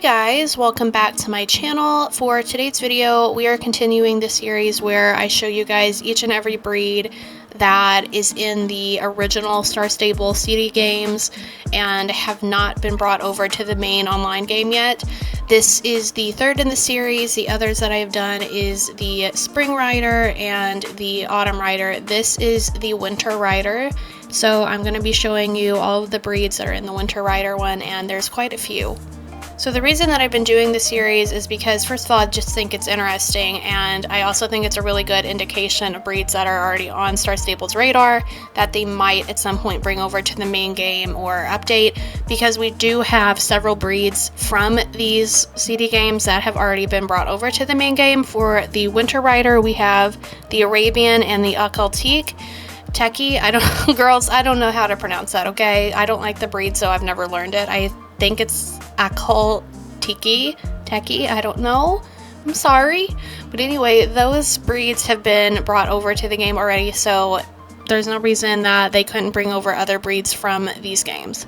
guys, welcome back to my channel. For today's video, we are continuing the series where I show you guys each and every breed that is in the original Star Stable CD games and have not been brought over to the main online game yet. This is the third in the series. The others that I've done is the Spring Rider and the Autumn Rider. This is the Winter Rider. So I'm going to be showing you all of the breeds that are in the Winter Rider one, and there's quite a few. So the reason that I've been doing this series is because, first of all, I just think it's interesting, and I also think it's a really good indication of breeds that are already on Star Stable's radar that they might at some point bring over to the main game or update, because we do have several breeds from these CD games that have already been brought over to the main game. For the Winter Rider, we have the Arabian and the Akaltik. Techie, girls, I don't know how to pronounce that, okay? I don't like the breed, so I've never learned it. I think it's Techie, I don't know. I'm sorry. But anyway, those breeds have been brought over to the game already, so there's no reason that they couldn't bring over other breeds from these games.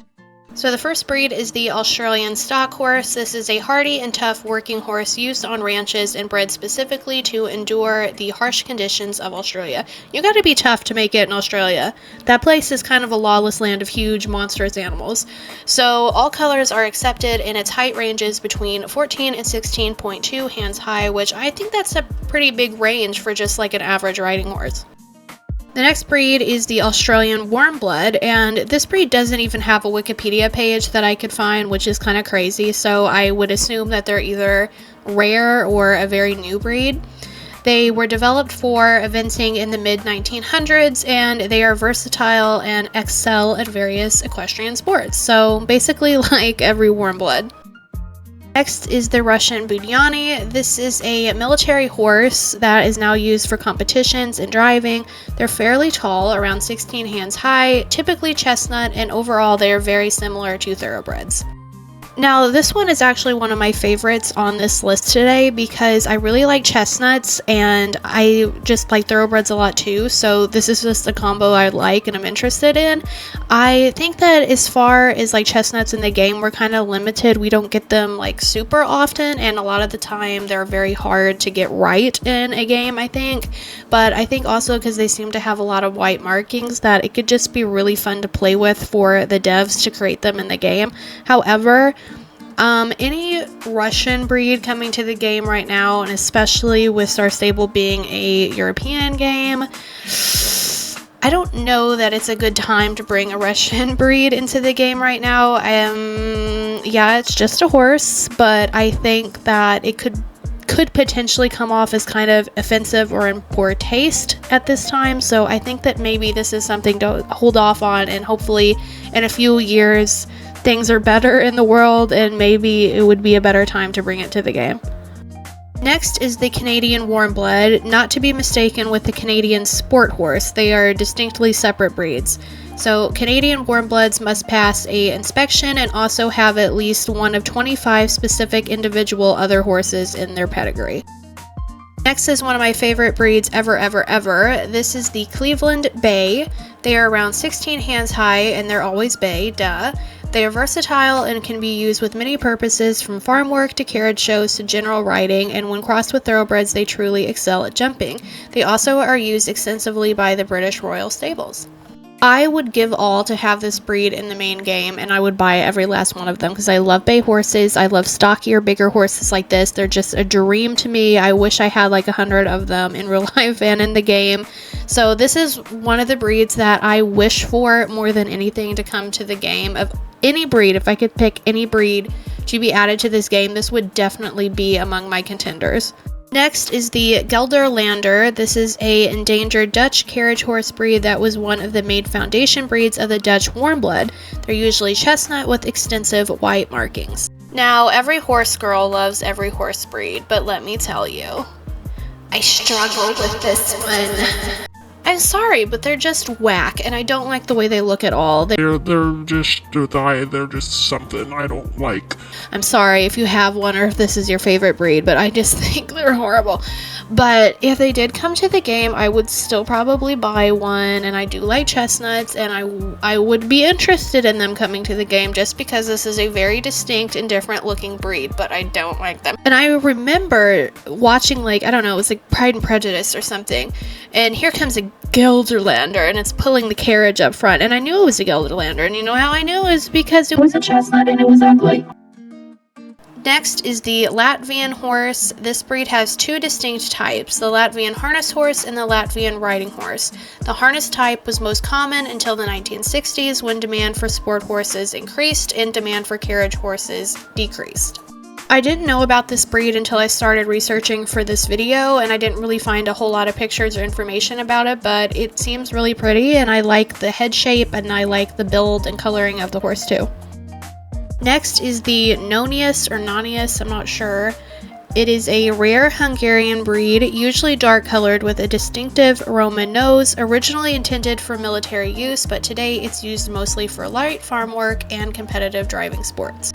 So the first breed is the Australian stock horse. This is a hardy and tough working horse used on ranches and bred specifically to endure the harsh conditions of Australia. You gotta be tough to make it in Australia. That place is kind of a lawless land of huge, monstrous animals. So all colors are accepted, and its height ranges between 14 and 16.2 hands high, which I think that's a pretty big range for just like an average riding horse. The next breed is the Australian Warmblood, and this breed doesn't even have a Wikipedia page that I could find, which is kind of crazy, so I would assume that they're either rare or a very new breed. They were developed for eventing in the mid-1900s, and they are versatile and excel at various equestrian sports, so basically like every Warmblood. Next is the Russian Budyani. This is a military horse that is now used for competitions and driving. They're fairly tall, around 16 hands high, typically chestnut, and overall they are very similar to thoroughbreds. Now, this one is actually one of my favorites on this list today because I really like chestnuts and I just like thoroughbreds a lot too, so this is just a combo I like and I'm interested in. I think that as far as like chestnuts in the game, we're kind of limited. We don't get them like super often, and a lot of the time they're very hard to get right in a game, I think. But I think also because they seem to have a lot of white markings that it could just be really fun to play with for the devs to create them in the game. However, any Russian breed coming to the game right now, and especially with Star Stable being a European game, I don't know that it's a good time to bring a Russian breed into the game right now. Yeah, it's just a horse, but I think that it could potentially come off as kind of offensive or in poor taste at this time, so I think that maybe this is something to hold off on, and hopefully in a few years things are better in the world and maybe it would be a better time to bring it to the game. Next is the Canadian Warmblood, not to be mistaken with the Canadian Sport Horse. They are distinctly separate breeds. So Canadian Warmbloods must pass a inspection and also have at least one of 25 specific individual other horses in their pedigree. Next is one of my favorite breeds ever. This is the Cleveland Bay. They are around 16 hands high and they're always bay, duh. They are versatile and can be used with many purposes, from farm work to carriage shows to general riding, and when crossed with thoroughbreds they truly excel at jumping. They also are used extensively by the British Royal Stables. I would give all to have this breed in the main game, and I would buy every last one of them because I love bay horses. I love stockier, bigger horses like this. They're just a dream to me. I wish I had like 100 of them in real life and in the game. So this is one of the breeds that I wish for more than anything to come to the game. Of any breed, if I could pick any breed to be added to this game, this would definitely be among my contenders. Next is the Gelderlander. This is a endangered Dutch carriage horse breed that was one of the main foundation breeds of the Dutch Warmblood. They're usually chestnut with extensive white markings. Now, every horse girl loves every horse breed, but let me tell you, I struggle with this one. I'm sorry, but they're just whack, and I don't like the way they look at all. They're just something I don't like. I'm sorry if you have one or if this is your favorite breed, but I just think they're horrible. But if they did come to the game, I would still probably buy one, and I do like chestnuts, and I would be interested in them coming to the game just because this is a very distinct and different looking breed, but I don't like them. And I remember watching, like, I don't know, it was like Pride and Prejudice or something, and here comes a Gelderlander, and it's pulling the carriage up front, and I knew it was a Gelderlander, and you know how I knew? It was because it was a chestnut and it was ugly. Next is the Latvian horse. This breed has two distinct types, the Latvian harness horse and the Latvian riding horse. The harness type was most common until the 1960s, when demand for sport horses increased and demand for carriage horses decreased. I didn't know about this breed until I started researching for this video, and I didn't really find a whole lot of pictures or information about it, but it seems really pretty, and I like the head shape, and I like the build and coloring of the horse too. Next is the Nonius or Nonius, I'm not sure. It is a rare Hungarian breed, usually dark colored with a distinctive Roman nose, originally intended for military use, but today it's used mostly for light farm work and competitive driving sports.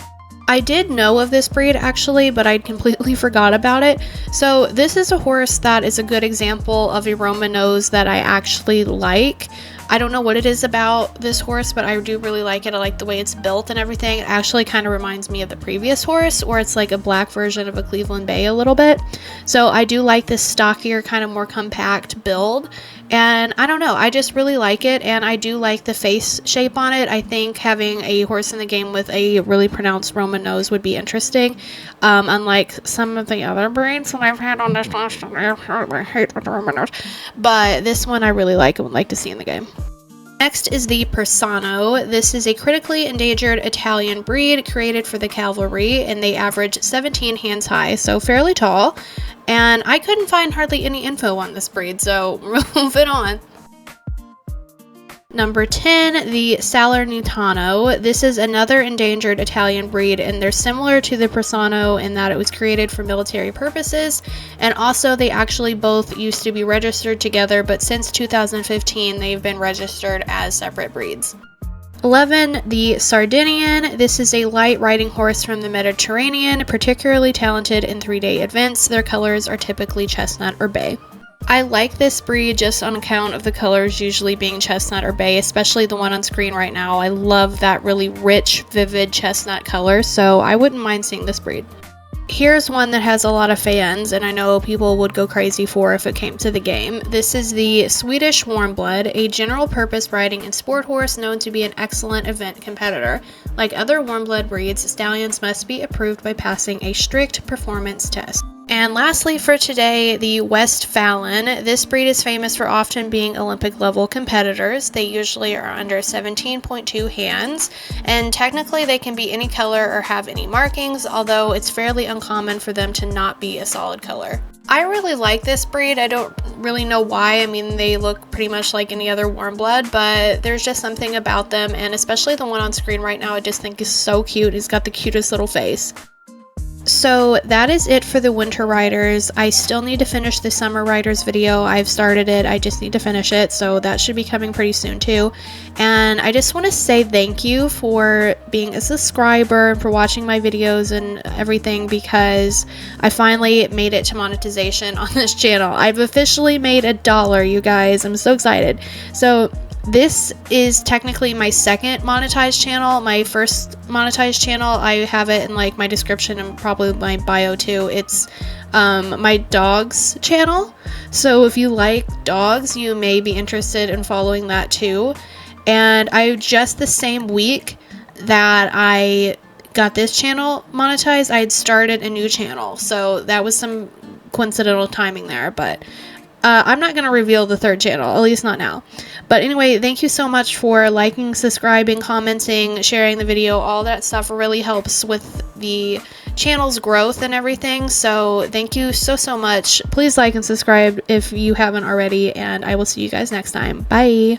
I did know of this breed actually, but I'd completely forgot about it. So this is a horse that is a good example of a Roman nose that I actually like. I don't know what it is about this horse, but I do really like it. I like the way it's built and everything. It actually kind of reminds me of the previous horse, or it's like a black version of a Cleveland Bay a little bit. So I do like this stockier, kind of more compact build. And I don't know, I just really like it, and I do like the face shape on it. I think having a horse in the game with a really pronounced Roman nose would be interesting. Unlike some of the other breeds that I've had on this list, I hate the Roman nose. But this one I really like and would like to see in the game. Next is the Persano. This is a critically endangered Italian breed created for the cavalry, and they average 17 hands high, so fairly tall. And I couldn't find hardly any info on this breed, so moving on. Number 10, the Salernitano. This is another endangered Italian breed, and they're similar to the Persano in that it was created for military purposes, and also they actually both used to be registered together, but since 2015 they've been registered as separate breeds. 11, the Sardinian. This is a light riding horse from the Mediterranean, particularly talented in 3-day events. Their colors are typically chestnut or bay. I like this breed just on account of the colors usually being chestnut or bay, especially the one on screen right now. I love that really rich, vivid chestnut color, so I wouldn't mind seeing this breed. Here's one that has a lot of fans, and I know people would go crazy for if it came to the game. This is the Swedish Warmblood, a general-purpose riding and sport horse known to be an excellent event competitor. Like other Warmblood breeds, stallions must be approved by passing a strict performance test. And lastly for today, the Westphalen. This breed is famous for often being Olympic-level competitors. They usually are under 17.2 hands, and technically they can be any color or have any markings, although it's fairly uncommon for them to not be a solid color. I really like this breed. I don't really know why. I mean, they look pretty much like any other Warmblood, but there's just something about them, and especially the one on screen right now I just think is so cute. It's got the cutest little face. So that is it for the winter riders. I still need to finish the summer riders video. I've started it, I just need to finish it, so that should be coming pretty soon too. And I just want to say thank you for being a subscriber and for watching my videos and everything, because I finally made it to monetization on this channel. I've officially made $1, you guys. I'm so excited. So this is technically my second monetized channel. My first monetized channel, I have it in like my description and probably my bio too. It's my dogs channel. So if you like dogs, you may be interested in following that too. And I just the same week that I got this channel monetized, I had started a new channel. So that was some coincidental timing there, but I'm not going to reveal the third channel, at least not now. But anyway, thank you so much for liking, subscribing, commenting, sharing the video. All that stuff really helps with the channel's growth and everything. So thank you so much. Please like and subscribe if you haven't already, and I will see you guys next time. Bye!